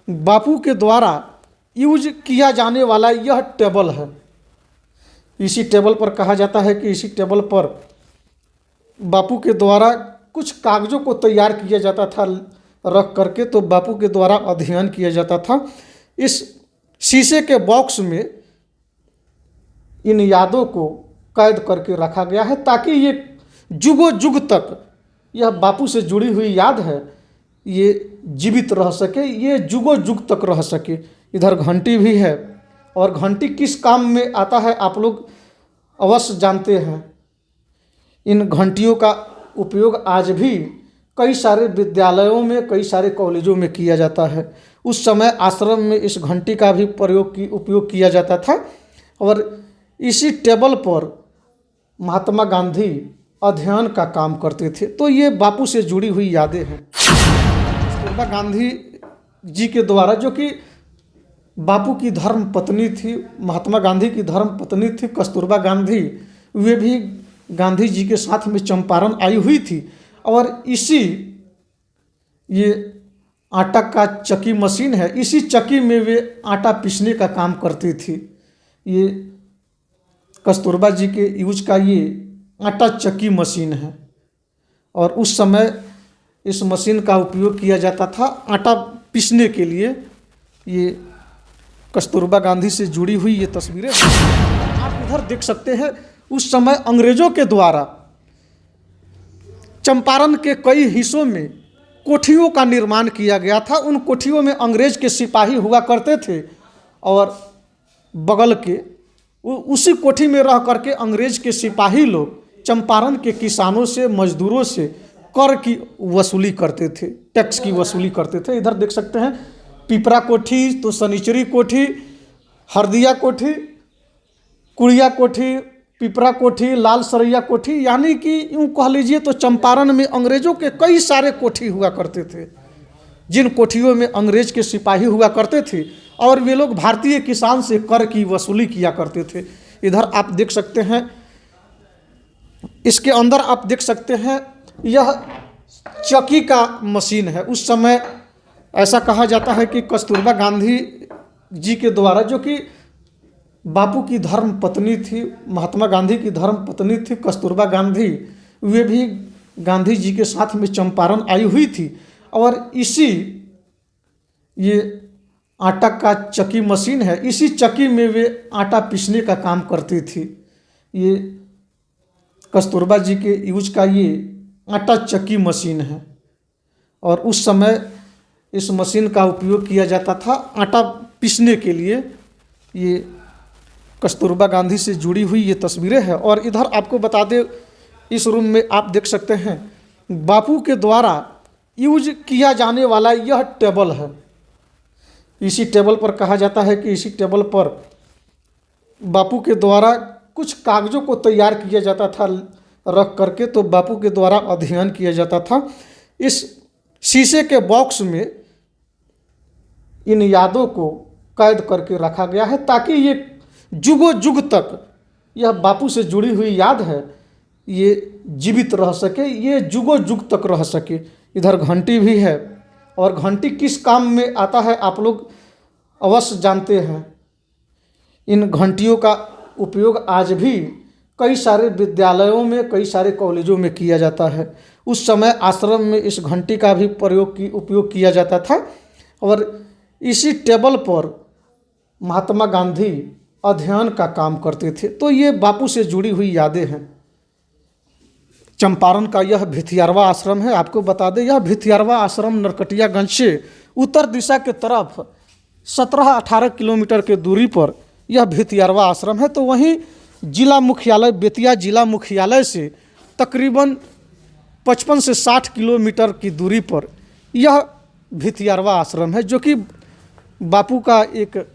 बापू के द्वारा यूज किया जाने वाला यह टेबल है। इसी टेबल पर कहा जाता है कि इसी टेबल पर बापू के द्वारा कुछ कागज़ों को तैयार किया जाता था रख करके, तो बापू के द्वारा अध्ययन किया जाता था। इस शीशे के बॉक्स में इन यादों को कैद करके रखा गया है ताकि ये जुगों जुग तक यह बापू से जुड़ी हुई याद है, ये जीवित रह सके, ये जुगों जुग तक रह सके। इधर घंटी भी है, और घंटी किस काम में आता है आप लोग अवश्य जानते हैं। इन घंटियों का उपयोग आज भी कई सारे विद्यालयों में, कई सारे कॉलेजों में किया जाता है। उस समय आश्रम में इस घंटी का भी उपयोग किया जाता था। और इसी टेबल पर महात्मा गांधी अध्ययन का काम करते थे। तो ये बापू से जुड़ी हुई यादें हैं। कस्तूरबा गांधी जी के द्वारा, जो कि बापू की धर्म पत्नी थी, महात्मा गांधी की धर्म पत्नी थी कस्तूरबा गांधी, वे भी गांधी जी के साथ में चंपारण आई हुई थी। और इसी ये आटा का चक्की मशीन है, इसी चक्की में वे आटा पीसने का काम करती थी। ये कस्तूरबा जी के यूज का ये आटा चक्की मशीन है। और उस समय इस मशीन का उपयोग किया जाता था आटा पीसने के लिए। ये कस्तूरबा गांधी से जुड़ी हुई ये तस्वीरें आप इधर देख सकते हैं। उस समय अंग्रेजों के द्वारा चंपारण के कई हिस्सों में कोठियों का निर्माण किया गया था। उन कोठियों में अंग्रेज के सिपाही हुआ करते थे, और बगल के उसी कोठी में रह करके अंग्रेज के सिपाही लोग चंपारण के किसानों से, मजदूरों से कर की वसूली करते थे, टैक्स की वसूली करते थे। इधर देख सकते हैं पिपरा कोठी, तो सनीचरी कोठी, हरदिया कोठी, कुड़िया कोठी, पिपरा कोठी, लाल सरैया कोठी, यानी कि यूँ कह लीजिए तो चंपारण में अंग्रेजों के कई सारे कोठी हुआ करते थे, जिन कोठियों में अंग्रेज के सिपाही हुआ करते थे और वे लोग भारतीय किसान से कर की वसूली किया करते थे। इधर आप देख सकते हैं, इसके अंदर आप देख सकते हैं यह चक्की का मशीन है। उस समय ऐसा कहा जाता है कि कस्तूरबा गांधी जी के द्वारा, जो कि बापू की धर्म पत्नी थी, महात्मा गांधी की धर्म पत्नी थी कस्तूरबा गांधी, वे भी गांधी जी के साथ में चंपारण आई हुई थी। और इसी ये आटा का चक्की मशीन है, इसी चक्की में वे आटा पीसने का काम करती थी। ये कस्तूरबा जी के यूज का ये आटा चक्की मशीन है। और उस समय इस मशीन का उपयोग किया जाता था आटा पीसने के लिए। ये कस्तूरबा गांधी से जुड़ी हुई ये तस्वीरें हैं। और इधर आपको बता दें, इस रूम में आप देख सकते हैं बापू के द्वारा यूज किया जाने वाला यह टेबल है। इसी टेबल पर कहा जाता है कि इसी टेबल पर बापू के द्वारा कुछ कागज़ों को तैयार किया जाता था रख करके, तो बापू के द्वारा अध्ययन किया जाता था। इस शीशे के बॉक्स में इन यादों को कैद करके रखा गया है ताकि ये जुगों जुग तक यह बापू से जुड़ी हुई याद है, ये जीवित रह सके, ये जुगों जुग तक रह सके। इधर घंटी भी है, और घंटी किस काम में आता है आप लोग अवश्य जानते हैं। इन घंटियों का उपयोग आज भी कई सारे विद्यालयों में, कई सारे कॉलेजों में किया जाता है। उस समय आश्रम में इस घंटी का भी उपयोग किया जाता था। और इसी टेबल पर महात्मा गांधी अध्ययन का काम करते थे। तो ये बापू से जुड़ी हुई यादें हैं। चंपारण का यह भिथियारवा आश्रम है। आपको बता दें, यह भिथियारवा आश्रम नरकटियागंज से उत्तर दिशा के तरफ 17-18 किलोमीटर के दूरी पर यह भिथियारवा आश्रम है। तो वहीं जिला मुख्यालय, बेतिया जिला मुख्यालय से तकरीबन 55 से 60 किलोमीटर की दूरी पर यह भिथियारवा आश्रम है, जो कि बापू का एक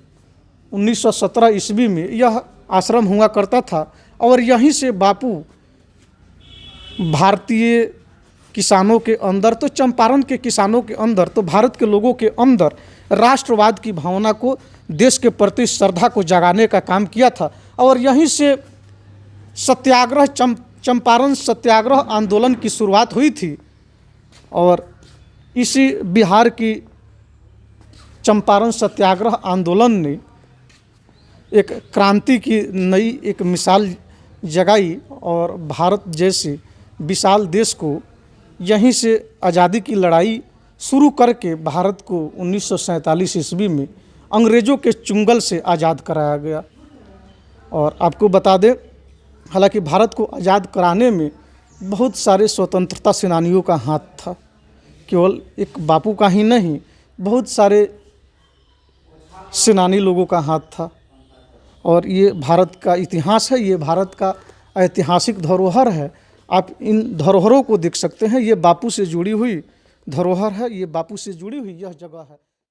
1917 ईस्वी में यह आश्रम हुआ करता था। और यहीं से बापू भारतीय किसानों के अंदर, तो चंपारण के किसानों के अंदर, तो भारत के लोगों के अंदर राष्ट्रवाद की भावना को, देश के प्रति श्रद्धा को जगाने का काम किया था। और यहीं से सत्याग्रह, चंपारण सत्याग्रह आंदोलन की शुरुआत हुई थी। और इसी बिहार की चंपारण सत्याग्रह आंदोलन ने एक क्रांति की नई एक मिसाल जगाई और भारत जैसे विशाल देश को यहीं से आज़ादी की लड़ाई शुरू करके भारत को 1947 ईस्वी में अंग्रेज़ों के चुंगल से आज़ाद कराया गया। और आपको बता दें, हालांकि भारत को आज़ाद कराने में बहुत सारे स्वतंत्रता सेनानियों का हाथ था, केवल एक बापू का ही नहीं, बहुत सारे सेनानी लोगों का हाथ था। और ये भारत का इतिहास है, ये भारत का ऐतिहासिक धरोहर है। आप इन धरोहरों को देख सकते हैं, ये बापू से जुड़ी हुई धरोहर है, ये बापू से जुड़ी हुई यह जगह है।